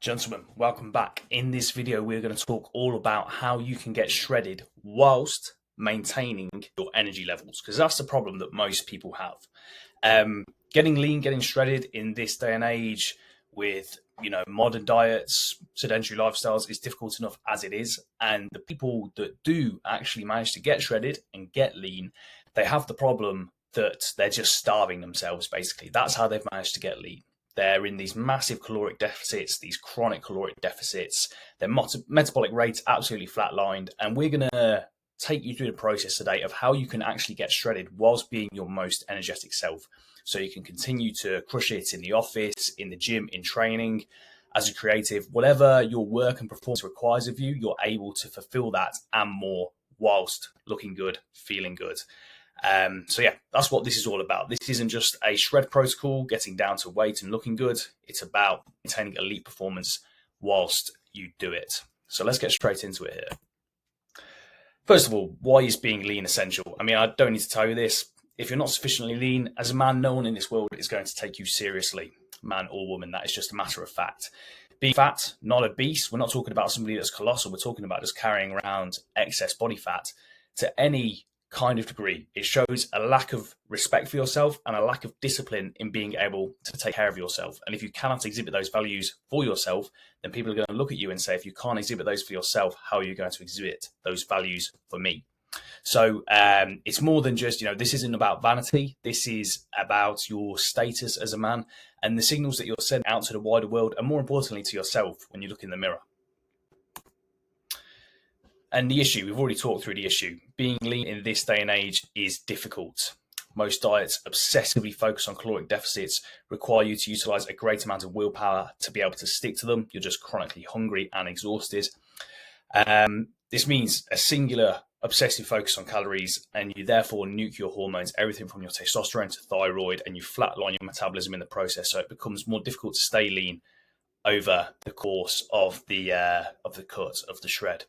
Gentlemen, welcome back. In this video, we're going to talk all about how you can get shredded whilst maintaining your energy levels, because that's the problem that most people have. Getting lean, getting shredded in this day and age with modern diets, sedentary lifestyles is difficult enough as it is. And the people that do actually manage to get shredded and get lean, they have the problem that they're just starving themselves, basically. That's how they've managed to get lean. They're in these massive caloric deficits, these chronic caloric deficits. Their metabolic rates absolutely flatlined. And we're going to take you through the process today of how you can actually get shredded whilst being your most energetic self. So you can continue to crush it in the office, in the gym, in training, as a creative, whatever your work and performance requires of you, you're able to fulfill that and more whilst looking good, feeling good. So yeah, that's what this is all about. This isn't just a shred protocol, getting down to weight and looking good. It's about maintaining elite performance whilst you do it. So let's get straight into it here. First of all, why is being lean essential? I mean, I don't need to tell you this. If you're not sufficiently lean, as a man, no one in this world is going to take you seriously, man or woman. That is just a matter of fact. Being fat, not obese. We're not talking about somebody that's colossal. We're talking about just carrying around excess body fat to any kind of degree. It shows a lack of respect for yourself and a lack of discipline in being able to take care of yourself. And if you cannot exhibit those values for yourself, then people are going to look at you and say, if you can't exhibit those for yourself, how are you going to exhibit those values for me? So it's more than just, this isn't about vanity. This is about your status as a man and the signals that you're sending out to the wider world, and more importantly to yourself when you look in the mirror. And the issue, we've already talked through the issue. Being lean in this day and age is difficult. Most diets obsessively focus on caloric deficits, require you to utilize a great amount of willpower to be able to stick to them. You're just chronically hungry and exhausted. This means a singular obsessive focus on calories, and you therefore nuke your hormones, everything from your testosterone to thyroid, and you flatline your metabolism in the process. So it becomes more difficult to stay lean over the course of the cut, of the shred.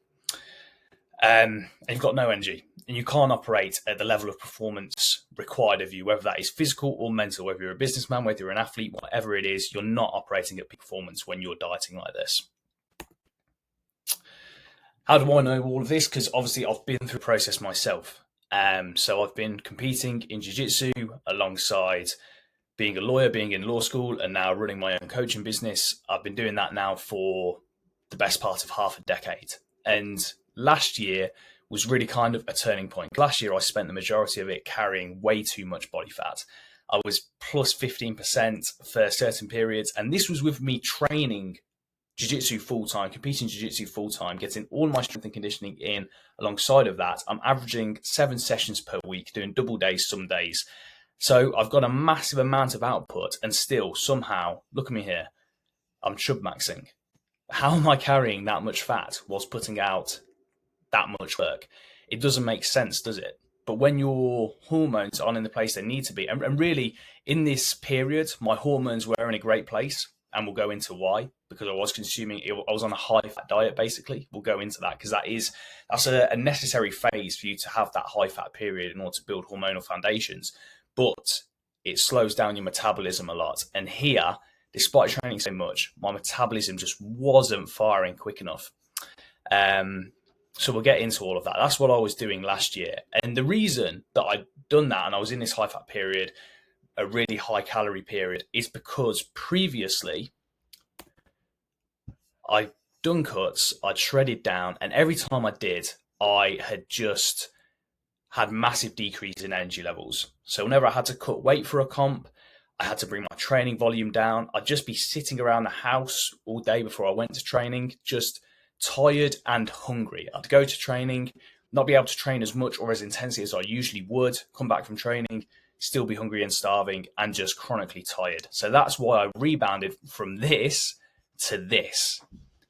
And you've got no energy, and you can't operate at the level of performance required of you, whether that is physical or mental, whether you're a businessman, whether you're an athlete, whatever it is, you're not operating at peak performance when you're dieting like this. How do I know all of this? Because obviously I've been through the process myself. So I've been competing in jiu-jitsu alongside being a lawyer, being in law school, and now running my own coaching business. I've been doing that now for the best part of half a decade. And last year was really kind of a turning point. Last year, I spent the majority of it carrying way too much body fat. I was plus 15% for certain periods. And this was with me training jiu-jitsu full-time, competing jiu-jitsu full-time, getting all my strength and conditioning in. Alongside of that, I'm averaging 7 sessions per week, doing double days some days. So I've got a massive amount of output, and still somehow, look at me here, I'm chub maxing. How am I carrying that much fat whilst putting out that much work? It doesn't make sense, does it? But when your hormones aren't in the place they need to be, and really in this period, my hormones were in a great place, and we'll go into why, because I was on a high fat diet, basically. We'll go into that because that's a necessary phase for you to have that high fat period in order to build hormonal foundations. But it slows down your metabolism a lot. And here, despite training so much, my metabolism just wasn't firing quick enough. So we'll get into all of that. That's what I was doing last year. And the reason that I'd done that and I was in this high fat period, a really high calorie period, is because previously I'd done cuts, I'd shredded down, and every time I did, I had just had massive decrease in energy levels. So whenever I had to cut weight for a comp, I had to bring my training volume down. I'd just be sitting around the house all day before I went to training, just tired and hungry. I'd go to training, not be able to train as much or as intensely as I usually would, come back from training, still be hungry and starving, and just chronically tired. So that's why I rebounded from this to this,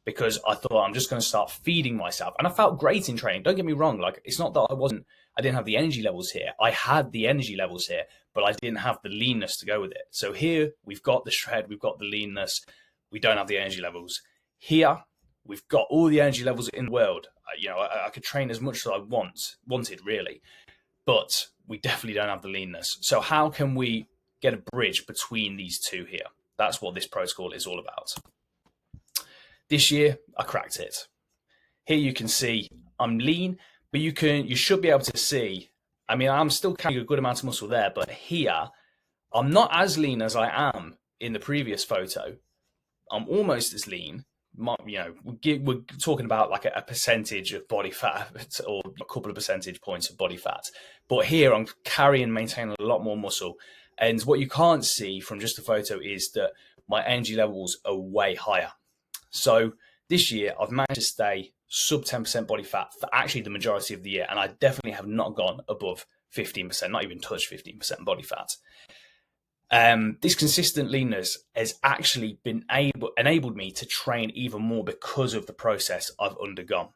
because I thought I'm just going to start feeding myself. And I felt great in training. Don't get me wrong. Like, it's not that I didn't have the energy levels here. I had the energy levels here, but I didn't have the leanness to go with it. So here we've got the shred, we've got the leanness. We don't have the energy levels. Here we've got all the energy levels in the world. I could train as much as I wanted really, but we definitely don't have the leanness. So how can we get a bridge between these two here? That's what this protocol is all about. This year, I cracked it. Here you can see I'm lean, but you should be able to see, I mean, I'm still carrying a good amount of muscle there, but here, I'm not as lean as I am in the previous photo. I'm almost as lean. We're talking about like a percentage of body fat or a couple of percentage points of body fat. But here I'm carrying, maintaining a lot more muscle. And what you can't see from just the photo is that my energy levels are way higher. So this year I've managed to stay sub 10% body fat for actually the majority of the year. And I definitely have not gone above 15%, not even touched 15% body fat. This consistent leanness has actually been enabled me to train even more because of the process I've undergone.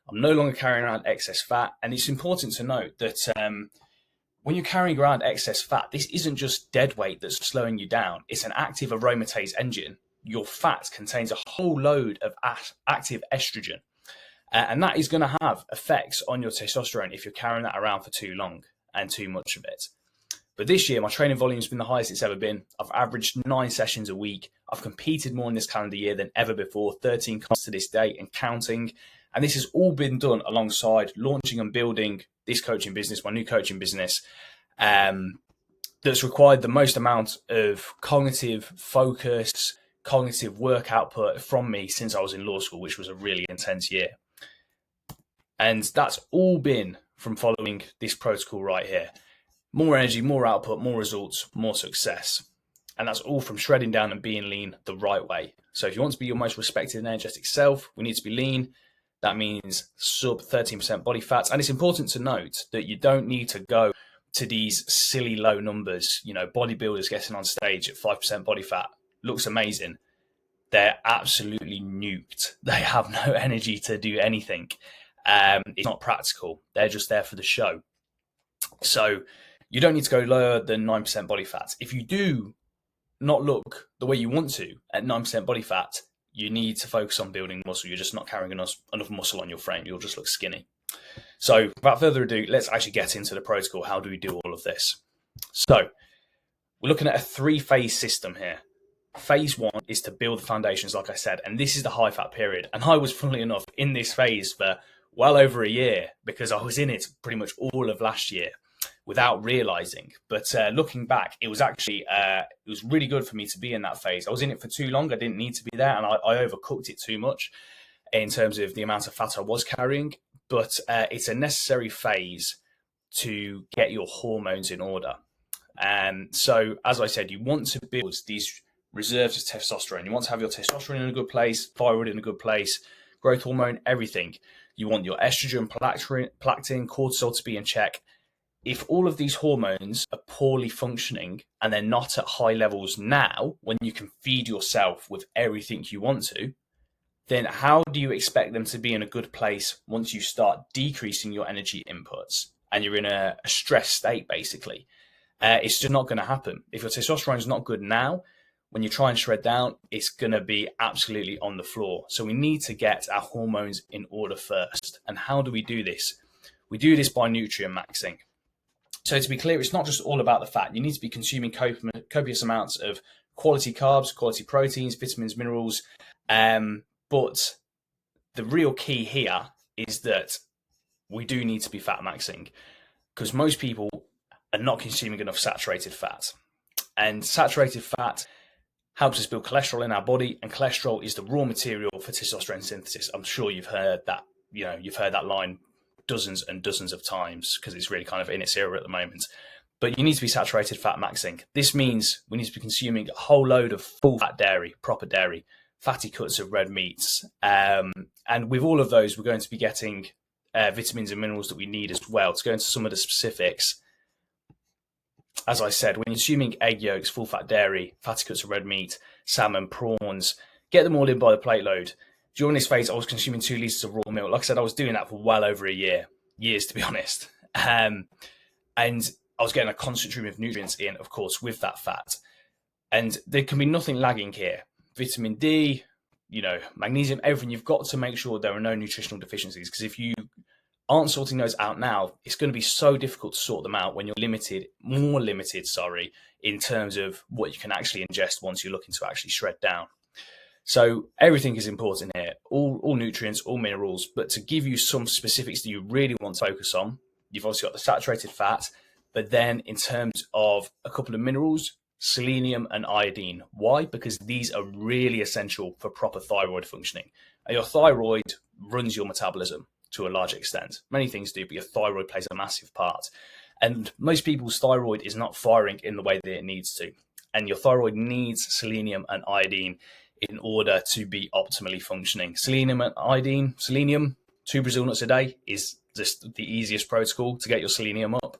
I'm no longer carrying around excess fat, and it's important to note that when you're carrying around excess fat, this isn't just dead weight that's slowing you down. It's an active aromatase engine. Your fat contains a whole load of active estrogen, and that is going to have effects on your testosterone if you're carrying that around for too long and too much of it. But this year, my training volume has been the highest it's ever been. I've averaged 9 sessions a week. I've competed more in this calendar year than ever before, 13 comps to this date and counting. And this has all been done alongside launching and building this coaching business, my new coaching business, that's required the most amount of cognitive focus, cognitive work output from me since I was in law school, which was a really intense year. And that's all been from following this protocol right here. More energy, more output, more results, more success. And that's all from shredding down and being lean the right way. So if you want to be your most respected and energetic self, we need to be lean. That means sub 13% body fat. And it's important to note that you don't need to go to these silly low numbers. You know, bodybuilders getting on stage at 5% body fat looks amazing. They're absolutely nuked. They have no energy to do anything. It's not practical. They're just there for the show. So you don't need to go lower than 9% body fat. If you do not look the way you want to at 9% body fat, you need to focus on building muscle. You're just not carrying enough muscle on your frame. You'll just look skinny. So without further ado, let's actually get into the protocol. How do we do all of this? So we're looking at a 3-phase system here. Phase 1 is to build the foundations, like I said, and this is the high fat period. And I was, funnily enough, in this phase for well over a year because I was in it pretty much all of last year without realizing. But looking back, it was actually it was really good for me to be in that phase. I was in it for too long. I didn't need to be there, and I overcooked it too much in terms of the amount of fat I was carrying. But it's a necessary phase to get your hormones in order. And so, as I said, you want to build these reserves of testosterone. You want to have your testosterone in a good place, thyroid in a good place, growth hormone, everything. You want your estrogen, prolactin, cortisol to be in check. If all of these hormones are poorly functioning and they're not at high levels now, when you can feed yourself with everything you want to, then how do you expect them to be in a good place once you start decreasing your energy inputs and you're in a stress state, basically? It's just not going to happen. If your testosterone is not good now, when you try and shred down, it's going to be absolutely on the floor. So we need to get our hormones in order first. And how do we do this? We do this by nutrient maxing. So to be clear, it's not just all about the fat. You need to be consuming copious amounts of quality carbs, quality proteins, vitamins, minerals. But the real key here is that we do need to be fat maxing because most people are not consuming enough saturated fat. And saturated fat helps us build cholesterol in our body, and cholesterol is the raw material for testosterone synthesis. I'm sure you've heard that, you've heard that line dozens and dozens of times because it's really kind of in its era at the moment. But you need to be saturated fat maxing. This means we need to be consuming a whole load of full fat dairy, proper dairy, fatty cuts of red meats. And with all of those, we're going to be getting vitamins and minerals that we need as well. To go into some of the specifics, as I said, when you're consuming egg yolks, full fat dairy, fatty cuts of red meat, salmon, prawns, get them all in by the plate load. During this phase, I was consuming 2 litres of raw milk. Like I said, I was doing that for well over a years to be honest. And I was getting a constant stream of nutrients in, of course, with that fat. And there can be nothing lagging here. Vitamin D, magnesium, everything. You've got to make sure there are no nutritional deficiencies, because if you aren't sorting those out now, it's going to be so difficult to sort them out when you're more limited, in terms of what you can actually ingest once you're looking to actually shred down. So everything is important here, all nutrients, all minerals. But to give you some specifics that you really want to focus on, you've obviously got the saturated fat, but then in terms of a couple of minerals, selenium and iodine. Why? Because these are really essential for proper thyroid functioning. And your thyroid runs your metabolism to a large extent. Many things do, but your thyroid plays a massive part. And most people's thyroid is not firing in the way that it needs to. And your thyroid needs selenium and iodine in order to be optimally functioning. Selenium and iodine, selenium, 2 Brazil nuts a day is just the easiest protocol to get your selenium up.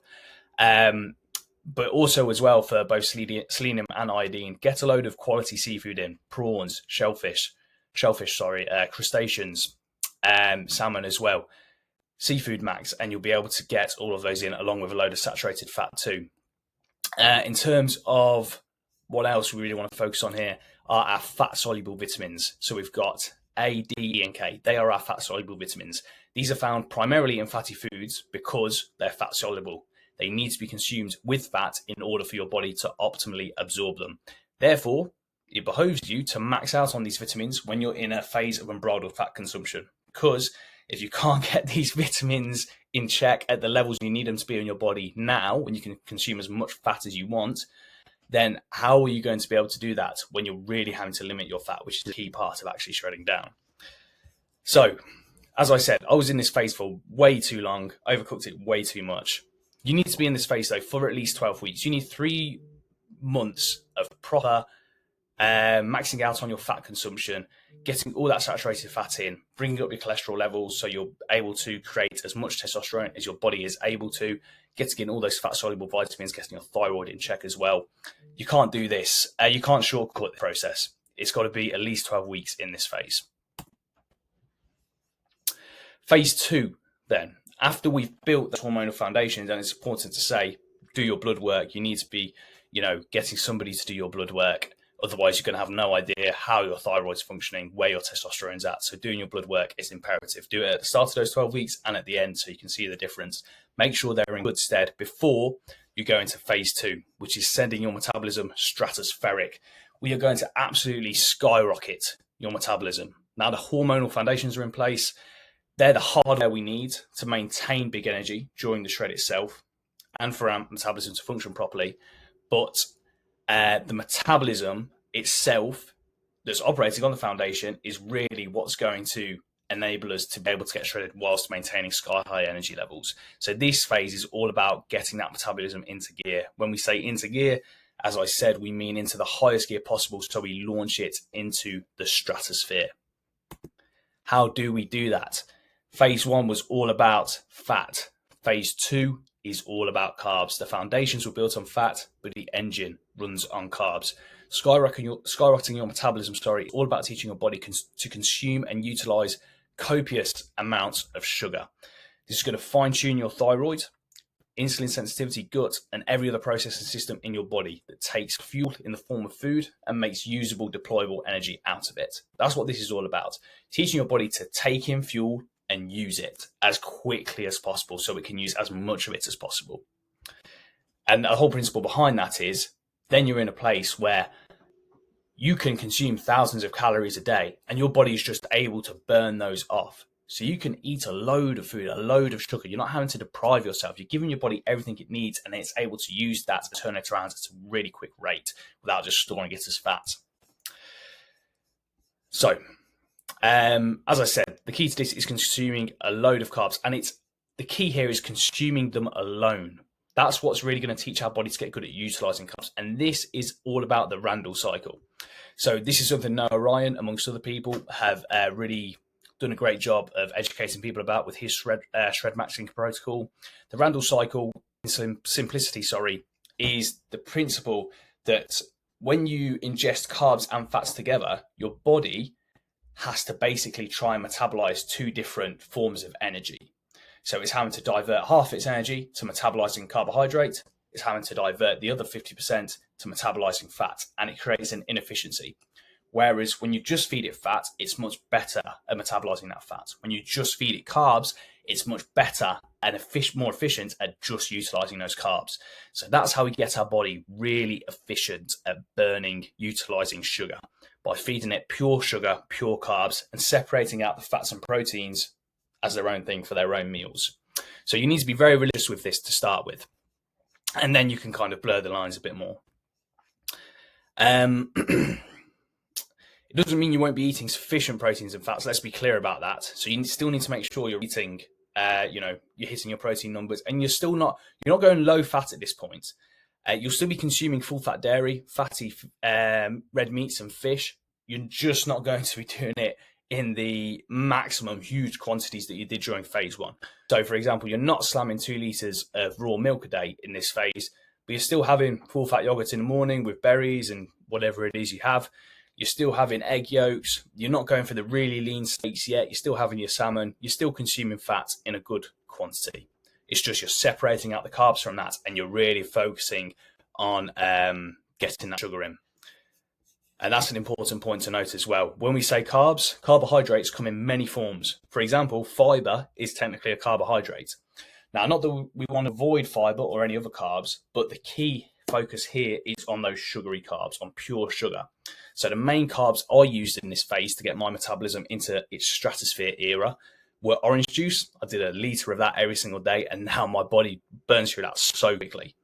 But also as well for both selenium and iodine, get a load of quality seafood in, prawns, shellfish, crustaceans, salmon as well. Seafood max, and you'll be able to get all of those in along with a load of saturated fat too. In terms of what else we really want to focus on here are our fat-soluble vitamins. So we've got A, D, E, and K. They are our fat-soluble vitamins. These are found primarily in fatty foods because they're fat-soluble. They need to be consumed with fat in order for your body to optimally absorb them. Therefore, it behoves you to max out on these vitamins when you're in a phase of unbridled fat consumption, because if you can't get these vitamins in check at the levels you need them to be in your body now, when you can consume as much fat as you want, then how are you going to be able to do that when you're really having to limit your fat, which is the key part of actually shredding down? So, as I said, I was in this phase for way too long, overcooked it way too much. You need to be in this phase, though, for at least 12 weeks. You need 3 months of proper maxing out on your fat consumption, getting all that saturated fat in, bringing up your cholesterol levels so you're able to create as much testosterone as your body is able to, getting in all those fat-soluble vitamins, getting your thyroid in check as well. You can't do this. You can't shortcut the process. It's got to be at least 12 weeks in this phase. Phase 2, then. After we've built the hormonal foundations, and it's important to say, do your blood work. You need to be, getting somebody to do your blood work. Otherwise, you're going to have no idea how your thyroid's functioning, where your testosterone's at. So doing your blood work is imperative. Do it at the start of those 12 weeks and at the end so you can see the difference. Make sure they're in good stead before you go into phase 2, which is sending your metabolism stratospheric. We are going to absolutely skyrocket your metabolism. Now the hormonal foundations are in place. They're the hardware we need to maintain big energy during the shred itself and for our metabolism to function properly. But the metabolism itself that's operating on the foundation is really what's going to enable us to be able to get shredded whilst maintaining sky high energy levels. So this phase is all about getting that metabolism into gear. When we say into gear, as I said, we mean into the highest gear possible, so we launch it into the stratosphere. How do we do that? Phase 1 was all about fat. Phase 2 is all about carbs. The foundations were built on fat, but the engine runs on carbs. Skyrocketing your metabolism, is all about teaching your body to consume and utilize copious amounts of sugar. This is going to fine-tune your thyroid, insulin sensitivity, gut, and every other processing system in your body that takes fuel in the form of food and makes usable, deployable energy out of it. That's what this is all about. Teaching your body to take in fuel and use it as quickly as possible so it can use as much of it as possible. And the whole principle behind that is then you're in a place where you can consume thousands of calories a day and your body is just able to burn those off. So you can eat a load of food, a load of sugar. You're not having to deprive yourself. You're giving your body everything it needs and it's able to use that to turn it around at a really quick rate without just storing it as fat. So, as I said, the key to this is consuming a load of carbs, and the key here is consuming them alone. That's what's really going to teach our body to get good at utilizing carbs. And this is all about the Randall cycle. So this is something Noah Ryan, amongst other people, have really done a great job of educating people about with his shred maxing protocol. The Randall cycle, in simplicity, is the principle that when you ingest carbs and fats together, your body has to basically try and metabolize 2 different forms of energy. So it's having to divert half its energy to metabolizing carbohydrate. It's having to divert the other 50% to metabolizing fat, and it creates an inefficiency. Whereas when you just feed it fat, it's much better at metabolizing that fat. When you just feed it carbs, it's much better and more efficient at just utilizing those carbs. So that's how we get our body really efficient at burning, utilizing sugar, by feeding it pure sugar, pure carbs, and separating out the fats and proteins as their own thing for their own meals. So you need to be very religious with this to start with, and then you can kind of blur the lines a bit more. It doesn't mean you won't be eating sufficient proteins and fats. Let's be clear about that. So you still need to make sure you're eating, you're hitting your protein numbers, and you're not going low fat at this point. You'll still be consuming full fat dairy, fatty red meats and fish. You're just not going to be doing it in the maximum huge quantities that you did during phase one. So for example, you're not slamming 2 liters of raw milk a day in this phase, but you're still having full fat yogurt in the morning with berries and whatever it is you have. You're still having egg yolks. You're not going for the really lean steaks yet. You're still having your salmon. You're still consuming fat in a good quantity. It's just you're separating out the carbs from that, and you're really focusing on getting that sugar in. And that's an important point to note as well. When we say carbs, carbohydrates come in many forms. For example, fiber is technically a carbohydrate. Now, not that we want to avoid fiber or any other carbs, but the key focus here is on those sugary carbs, on pure sugar. So the main carbs I used in this phase to get my metabolism into its stratosphere era were orange juice. I did a liter of that every single day, and now my body burns through that so quickly.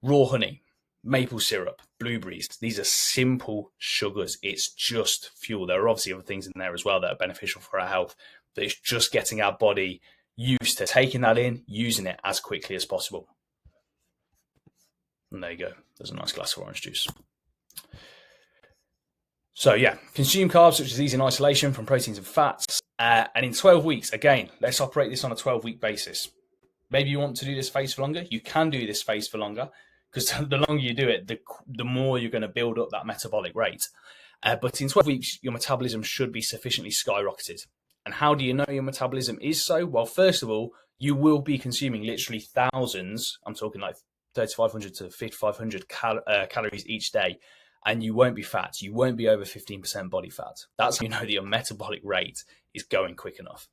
Raw honey, maple syrup, blueberries. These are simple sugars. It's just fuel. There are obviously other things in there as well that are beneficial for our health, but it's just getting our body used to taking that in, using it as quickly as possible. And there you go. There's a nice glass of orange juice. So yeah, consume carbs such as these in isolation from proteins and fats. And in 12 weeks, again, let's operate this on a 12-week basis. Maybe you want to do this phase for longer. You can do this phase for longer, because the longer you do it, the more you're going to build up that metabolic rate. But in 12 weeks, your metabolism should be sufficiently skyrocketed. And how do you know your metabolism is so? Well, first of all, you will be consuming literally thousands. I'm talking like 3,500 to 5,500 calories each day. And you won't be fat. You won't be over 15% body fat. That's how you know that your metabolic rate is going quick enough.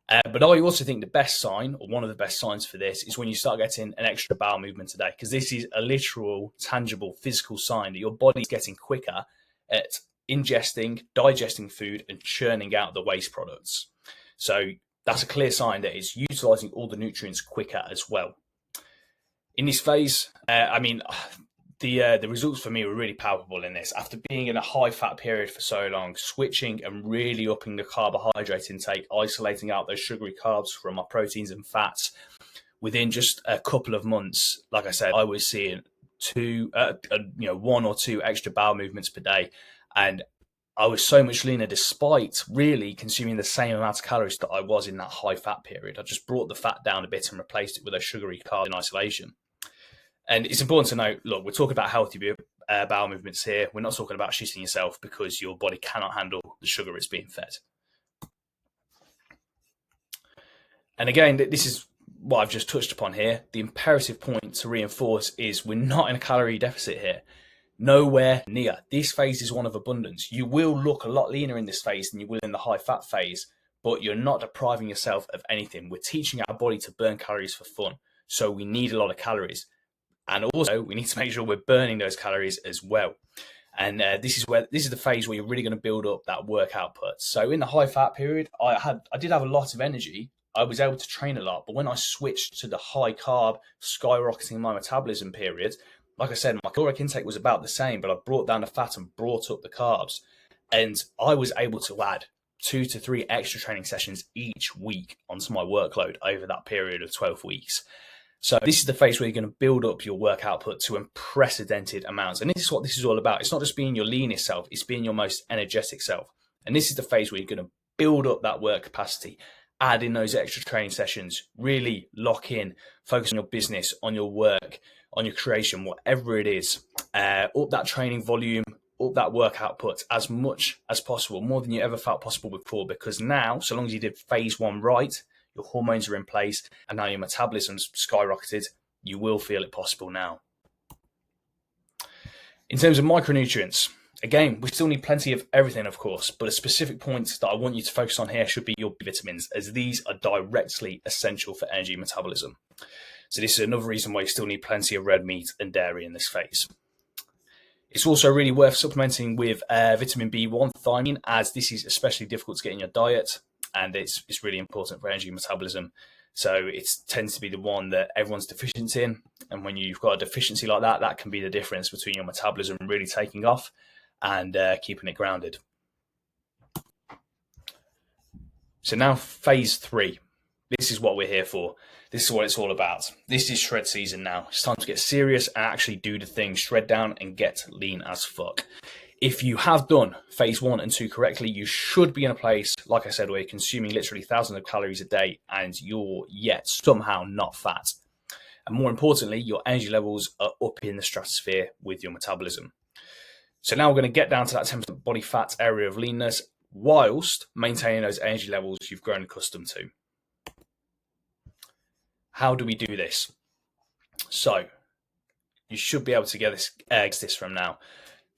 But I also think the best sign, or one of the best signs for this, is when you start getting an extra bowel movement today, because this is a literal, tangible, physical sign that your body is getting quicker at ingesting, digesting food, and churning out the waste products. So that's a clear sign that it's utilizing all the nutrients quicker as well. In this phase, the results for me were really palpable in this. After being in a high fat period for so long, switching and really upping the carbohydrate intake, isolating out those sugary carbs from my proteins and fats, within just a couple of months, like I said, I was seeing 1 or 2 extra bowel movements per day. And I was so much leaner despite really consuming the same amount of calories that I was in that high fat period. I just brought the fat down a bit and replaced it with a sugary carb in isolation. And it's important to note, look, we're talking about healthy bowel movements here. We're not talking about shitting yourself because your body cannot handle the sugar it's being fed. And again, this is what I've just touched upon here. The imperative point to reinforce is we're not in a calorie deficit here. Nowhere near. This phase is one of abundance. You will look a lot leaner in this phase than you will in the high fat phase, but you're not depriving yourself of anything. We're teaching our body to burn calories for fun. So we need a lot of calories. And also, we need to make sure we're burning those calories as well. And this is the phase where you're really going to build up that work output. So in the high fat period, I did have a lot of energy. I was able to train a lot. But when I switched to the high carb, skyrocketing my metabolism period, like I said, my caloric intake was about the same, but I brought down the fat and brought up the carbs. And I was able to add 2 to 3 extra training sessions each week onto my workload over that period of 12 weeks. So this is the phase where you're going to build up your work output to unprecedented amounts. And this is what this is all about. It's not just being your leanest self, it's being your most energetic self. And this is the phase where you're going to build up that work capacity, add in those extra training sessions, really lock in, focus on your business, on your work, on your creation, whatever it is, up that training volume, up that work output as much as possible, more than you ever felt possible before. Because now, so long as you did phase 1 right, your hormones are in place, and now your metabolism's skyrocketed, you will feel it possible now. In terms of micronutrients, Again, we still need plenty of everything, of course, but a specific point that I want you to focus on here should be your B vitamins, as these are directly essential for energy metabolism. So this is another reason why you still need plenty of red meat and dairy in this phase. It's also really worth supplementing with vitamin B1 thiamine, as this is especially difficult to get in your diet, and it's really important for energy metabolism. So it tends to be the one that everyone's deficient in, and when you've got a deficiency like that, that can be the difference between your metabolism really taking off and keeping it grounded. So now phase 3. This is what we're here for. This is what it's all about. This is shred season now. It's time to get serious and actually do the thing. Shred down and get lean as fuck. If you have done phase 1 and 2 correctly, you should be in a place, like I said, where you're consuming literally thousands of calories a day and you're yet somehow not fat. And more importantly, your energy levels are up in the stratosphere with your metabolism. So now we're going to get down to that 10% body fat area of leanness whilst maintaining those energy levels you've grown accustomed to. How do we do this? So you should be able to get this from now.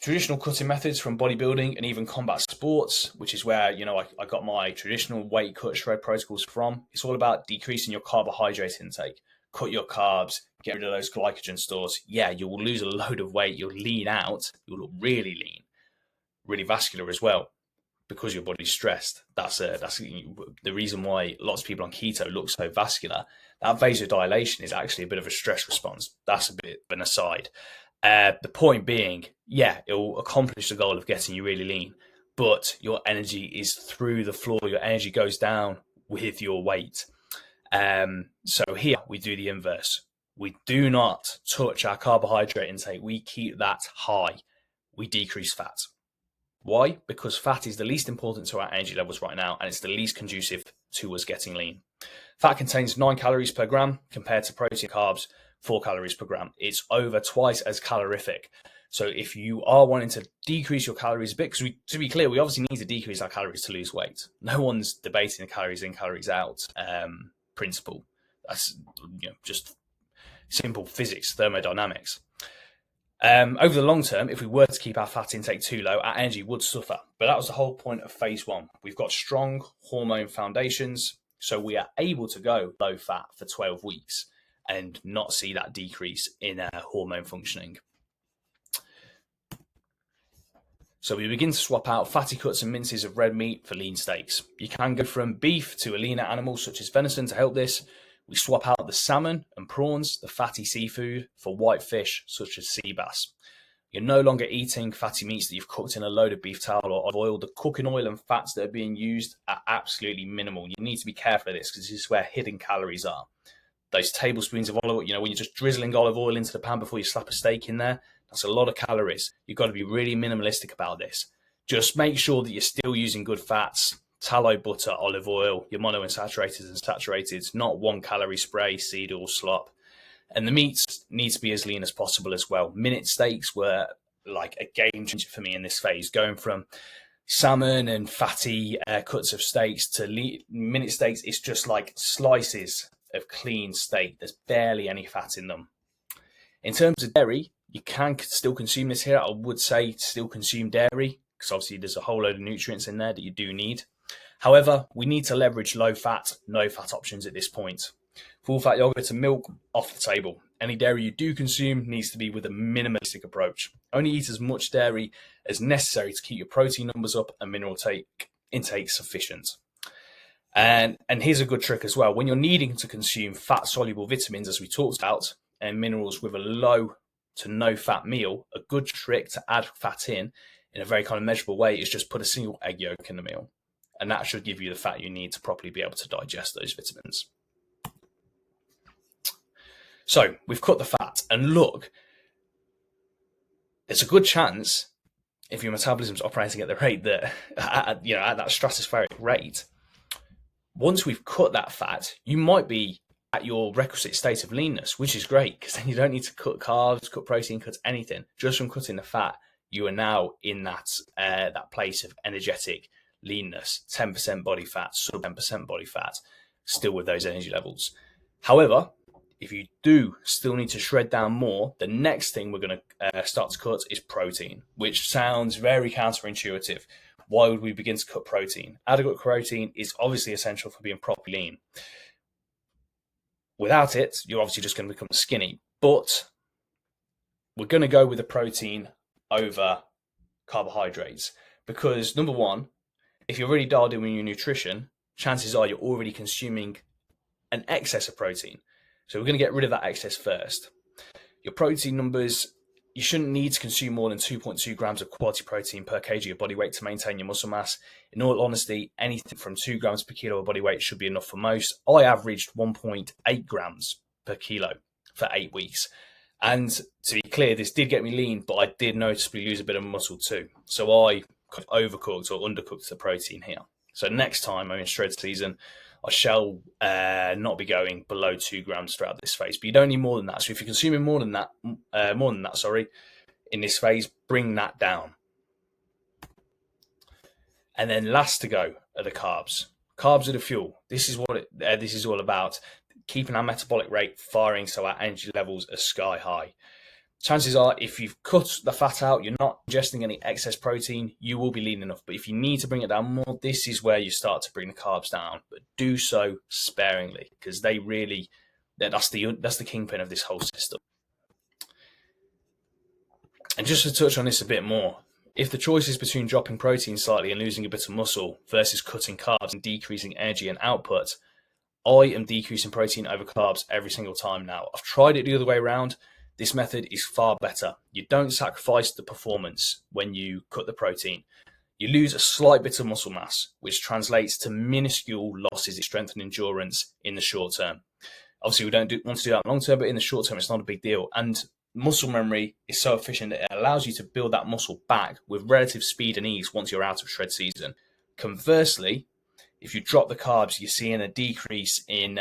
Traditional cutting methods from bodybuilding and even combat sports, which is where I got my traditional weight cut shred protocols from. It's all about decreasing your carbohydrate intake. Cut your carbs, get rid of those glycogen stores. Yeah, you will lose a load of weight. You'll lean out. You'll look really lean, really vascular as well, because your body's stressed. That's the reason why lots of people on keto look so vascular. That vasodilation is actually a bit of a stress response. That's a bit of an aside. The point being, yeah, it will accomplish the goal of getting you really lean, but your energy is through the floor. Your energy goes down with your weight. So here we do the inverse. We do not touch our carbohydrate intake. We keep that high. We decrease fat. Why? Because fat is the least important to our energy levels right now, and it's the least conducive to us getting lean. Fat contains 9 calories per gram compared to protein carbs, 4 calories per gram. It's over twice as calorific. So if you are wanting to decrease your calories a bit, because to be clear, we obviously need to decrease our calories to lose weight. No one's debating the calories in, calories out principle. That's just simple physics, thermodynamics. Over the long term, if we were to keep our fat intake too low, our energy would suffer. But that was the whole point of phase 1. We've got strong hormone foundations, so we are able to go low fat for 12 weeks and not see that decrease in hormone functioning. So we begin to swap out fatty cuts and minces of red meat for lean steaks. You can go from beef to a leaner animal such as venison to help this. We swap out the salmon and prawns, the fatty seafood, for white fish such as sea bass. You're no longer eating fatty meats that you've cooked in a load of beef tallow or olive oil. The cooking oil and fats that are being used are absolutely minimal. You need to be careful of this because this is where hidden calories are. Those tablespoons of olive oil, when you're just drizzling olive oil into the pan before you slap a steak in there, that's a lot of calories. You've got to be really minimalistic about this. Just make sure that you're still using good fats, tallow, butter, olive oil, your monounsaturated and saturated, not 1 calorie spray, seed or slop. And the meats need to be as lean as possible as well. Minute steaks were like a game changer for me in this phase, going from salmon and fatty cuts of steaks to minute steaks. It's just like slices of clean steak. There's barely any fat in them. In terms of dairy, you can still consume this here. I would say still consume dairy because obviously there's a whole load of nutrients in there that you do need. However, we need to leverage low fat, no fat options at this point. Full fat yogurt and milk off the table. Any dairy you do consume needs to be with a minimalistic approach. Only eat as much dairy as necessary to keep your protein numbers up and mineral intake sufficient. And here's a good trick as well. When you're needing to consume fat-soluble vitamins, as we talked about, and minerals with a low to no fat meal, a good trick to add fat in a very kind of measurable way is just put a single egg yolk in the meal. And that should give you the fat you need to properly be able to digest those vitamins. So we've cut the fat, and look, there's a good chance if your metabolism's operating at the rate that, at that stratospheric rate, once we've cut that fat, you might be at your requisite state of leanness, which is great because then you don't need to cut carbs, cut protein, cut anything. Just from cutting the fat, you are now in that place of energetic leanness, 10% body fat, sub 10% body fat, still with those energy levels. However, if you do still need to shred down more, the next thing we're going to start to cut is protein, which sounds very counterintuitive. Why would we begin to cut protein? Adequate protein is obviously essential for being properly lean. Without it, you're obviously just going to become skinny. But we're going to go with the protein over carbohydrates because, number one, if you're really dialed in with your nutrition, chances are you're already consuming an excess of protein. So we're going to get rid of that excess first. Your protein numbers, you shouldn't need to consume more than 2.2 grams of quality protein per kg of body weight to maintain your muscle mass. In all honesty, anything from 2 grams per kilo of body weight should be enough for most. I averaged 1.8 grams per kilo for 8 weeks. And to be clear, this did get me lean, but I did noticeably lose a bit of muscle too. So I overcooked or undercooked the protein here. So next time I'm in shred season, I shall not be going below 2 grams throughout this phase. But you don't need more than that. So if you're consuming more than that, in this phase, bring that down. And then last to go are the carbs. Carbs are the fuel. This is what this is all about. Keeping our metabolic rate firing so our energy levels are sky high. Chances are, if you've cut the fat out, you're not ingesting any excess protein, you will be lean enough. But if you need to bring it down more, this is where you start to bring the carbs down. But do so sparingly, because that's the kingpin of this whole system. And just to touch on this a bit more, if the choice is between dropping protein slightly and losing a bit of muscle versus cutting carbs and decreasing energy and output, I am decreasing protein over carbs every single time now. I've tried it the other way around. This method is far better. You don't sacrifice the performance when you cut the protein. You lose a slight bit of muscle mass, which translates to minuscule losses in strength and endurance in the short term. Obviously, we don't want to do that long term, but in the short term, it's not a big deal. And muscle memory is so efficient that it allows you to build that muscle back with relative speed and ease once you're out of shred season. Conversely, if you drop the carbs, you're seeing a decrease in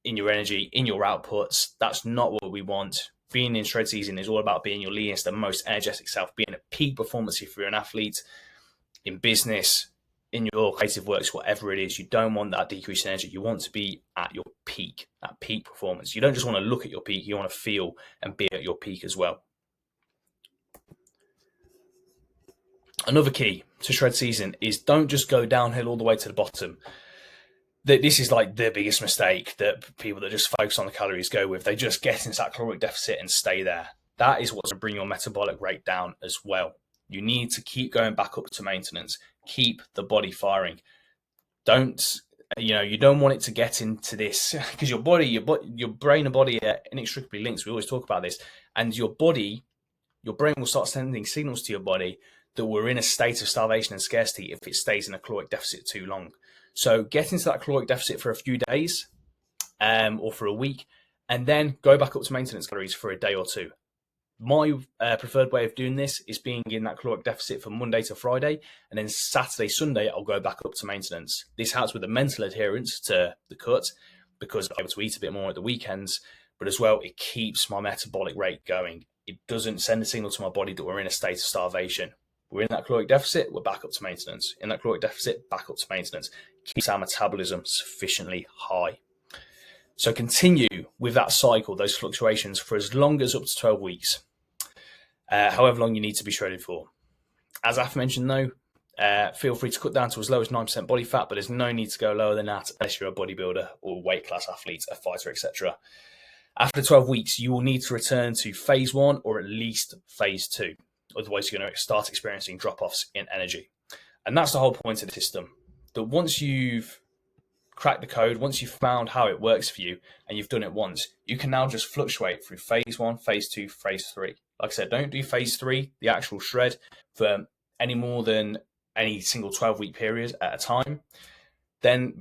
your energy, in your outputs. That's not what we want. Being in shred season is all about being your leanest and most energetic self, being at peak performance if you're an athlete, in business, in your creative works, whatever it is. You don't want that decrease in energy. You want to be at your peak, at peak performance. You don't just want to look at your peak, you want to feel and be at your peak as well. Another key to shred season is don't just go downhill all the way to the bottom. This is like the biggest mistake that people that just focus on the calories go with. They just get into that caloric deficit and stay there. That is what's going to bring your metabolic rate down as well. You need to keep going back up to maintenance. Keep the body firing. You don't want it to get into this because your brain and body are inextricably linked. We always talk about this. And your brain will start sending signals to your body that we're in a state of starvation and scarcity if it stays in a caloric deficit too long. So get into that caloric deficit for a few days or for a week, and then go back up to maintenance calories for a day or two. My preferred way of doing this is being in that caloric deficit from Monday to Friday, and then Saturday, Sunday, I'll go back up to maintenance. This helps with the mental adherence to the cut because I'm able to eat a bit more at the weekends, but as well, it keeps my metabolic rate going. It doesn't send a signal to my body that we're in a state of starvation. We're in that caloric deficit, we're back up to maintenance. In that caloric deficit, back up to maintenance. Keeps our metabolism sufficiently high. So continue with that cycle, those fluctuations, for as long as up to 12 weeks. However long you need to be shredded for. As I've mentioned though, feel free to cut down to as low as 9% body fat, but there's no need to go lower than that unless you're a bodybuilder or weight class athlete, a fighter, etc. After 12 weeks, you will need to return to phase 1 or at least phase 2. Otherwise, you're going to start experiencing drop-offs in energy. And that's the whole point of the system. That once you've cracked the code, once you've found how it works for you and you've done it once, you can now just fluctuate through phase 1, phase 2, phase 3. Like I said, don't do phase 3, the actual shred, for any more than any single 12-week period at a time. Then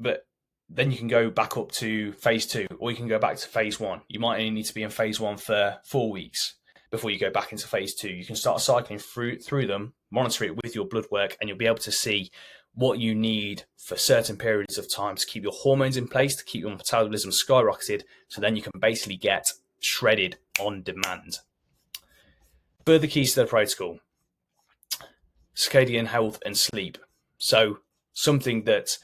you can go back up to phase 2, or you can go back to phase 1. You might only need to be in phase 1 for 4 weeks before you go back into phase 2. You can start cycling through them, monitor it with your blood work, and you'll be able to see what you need for certain periods of time to keep your hormones in place, to keep your metabolism skyrocketed, so then you can basically get shredded on demand. Further keys to the protocol: circadian health and sleep. So something that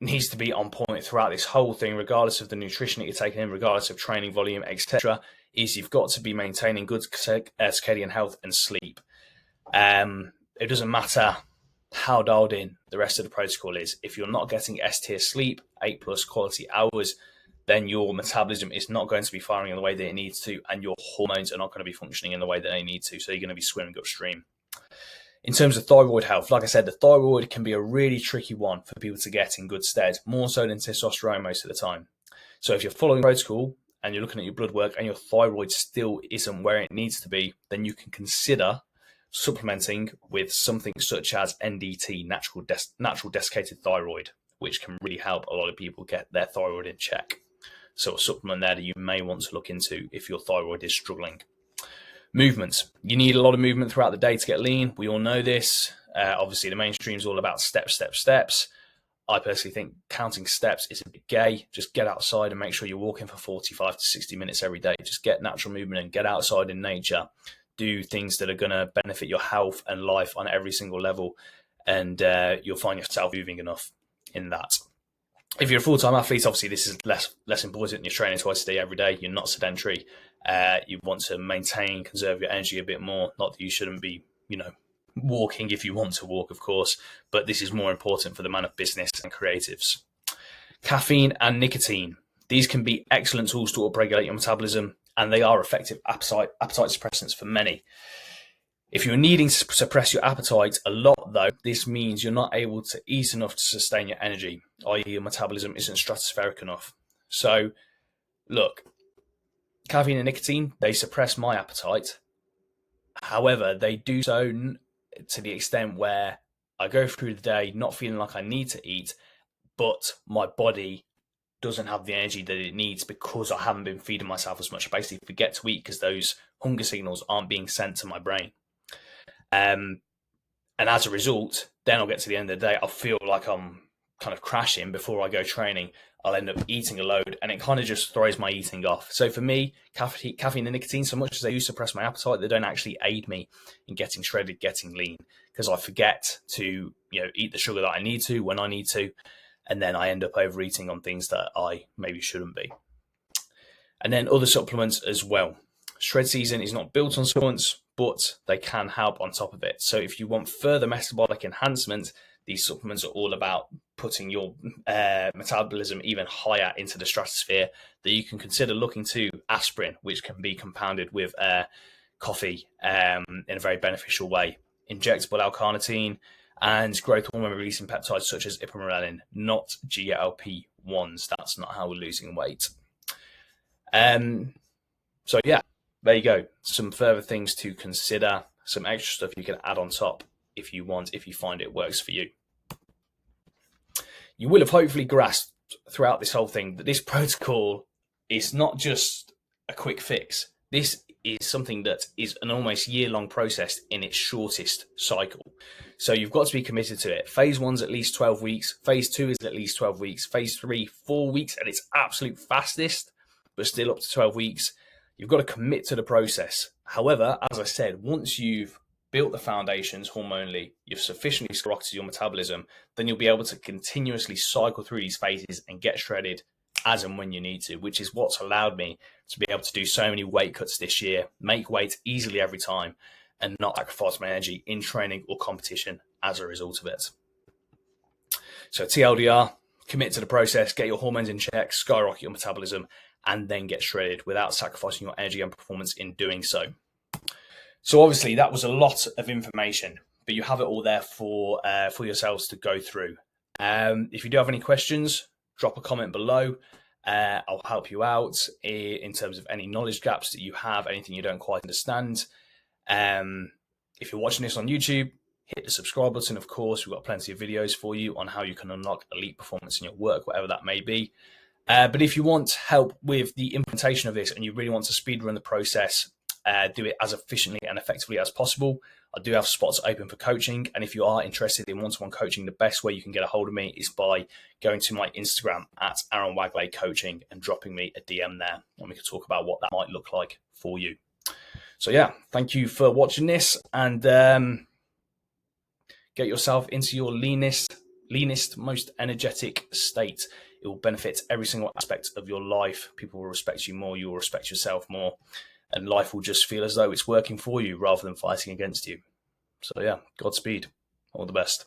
needs to be on point throughout this whole thing, regardless of the nutrition that you're taking in, regardless of training volume, etc., is you've got to be maintaining good circadian health and sleep. It doesn't matter how dialed in the rest of the protocol is. If you're not getting S-tier sleep, 8+ quality hours, then your metabolism is not going to be firing in the way that it needs to, and your hormones are not going to be functioning in the way that they need to. So you're going to be swimming upstream. In terms of thyroid health, like I said, the thyroid can be a really tricky one for people to get in good stead, more so than testosterone most of the time. So if you're following protocol and you're looking at your blood work and your thyroid still isn't where it needs to be, then you can consider supplementing with something such as NDT, natural desiccated thyroid, which can really help a lot of people get their thyroid in check. So a supplement there that you may want to look into if your thyroid is struggling. Movement. You need a lot of movement throughout the day to get lean. We all know this. Obviously, the mainstream is all about steps. I personally think counting steps is a bit gay. Just get outside and make sure you're walking for 45 to 60 minutes every day. Just get natural movement and get outside in nature. Do things that are going to benefit your health and life on every single level, and you'll find yourself moving enough in that. If you're a full-time athlete, obviously this is less important. You're training twice a day every day. You're not sedentary. You want to conserve your energy a bit more. Not that you shouldn't be, walking if you want to walk, of course, but this is more important for the man of business and creatives. Caffeine and nicotine. These can be excellent tools to upregulate your metabolism, and they are effective appetite suppressants for many. If you're needing to suppress your appetite a lot, though, this means you're not able to eat enough to sustain your energy, i.e. your metabolism isn't stratospheric enough. So, look, caffeine and nicotine, they suppress my appetite. However, they do so to the extent where I go through the day not feeling like I need to eat, but my body doesn't have the energy that it needs because I haven't been feeding myself as much. I basically forget to eat because those hunger signals aren't being sent to my brain. And as a result, then I'll get to the end of the day, I'll feel like I'm kind of crashing before I go training. I'll end up eating a load, and it kind of just throws my eating off. So for me, caffeine and nicotine, so much as they do suppress my appetite, they don't actually aid me in getting shredded, getting lean, because I forget to eat the sugar that I need to when I need to, and then I end up overeating on things that I maybe shouldn't be. And then other supplements as well. Shred Season is not built on supplements, but they can help on top of it. So if you want further metabolic enhancement, these supplements are all about putting your metabolism even higher into the stratosphere, that you can consider looking to aspirin, which can be compounded with coffee in a very beneficial way, injectable L-carnitine, and growth hormone releasing peptides such as ipamorelin, not GLP-1s. That's not how we're losing weight. So yeah, there you go. Some further things to consider, some extra stuff you can add on top if you want, if you find it works for you. You will have hopefully grasped throughout this whole thing that this protocol is not just a quick fix. This is something that is an almost year-long process in its shortest cycle. So you've got to be committed to it. Phase 1's at least 12 weeks. Phase 2 is at least 12 weeks. Phase 3, 4 weeks at its absolute fastest, but still up to 12 weeks. You've got to commit to the process. However, as I said, once you've built the foundations hormonally, you've sufficiently skyrocketed your metabolism, then you'll be able to continuously cycle through these phases and get shredded as and when you need to, which is what's allowed me to be able to do so many weight cuts this year, make weight easily every time, and not sacrifice my energy in training or competition as a result of it. So TLDR, commit to the process, get your hormones in check, skyrocket your metabolism, and then get shredded without sacrificing your energy and performance in doing so. So obviously that was a lot of information, but you have it all there for yourselves to go through. If you do have any questions, drop a comment below. I'll help you out in terms of any knowledge gaps that you have, anything you don't quite understand. If you're watching this on YouTube, hit the subscribe button, of course. We've got plenty of videos for you on how you can unlock elite performance in your work, whatever that may be. But if you want help with the implementation of this and you really want to speedrun the process, do it as efficiently and effectively as possible, I do have spots open for coaching. And if you are interested in one-to-one coaching, the best way you can get a hold of me is by going to my Instagram at Aaron Wagley Coaching and dropping me a DM there. And we can talk about what that might look like for you. So yeah, thank you for watching this, and get yourself into your leanest leanest, most energetic state. It will benefit every single aspect of your life. People will respect you more, you will respect yourself more, and life will just feel as though it's working for you rather than fighting against you. So yeah, Godspeed. All the best.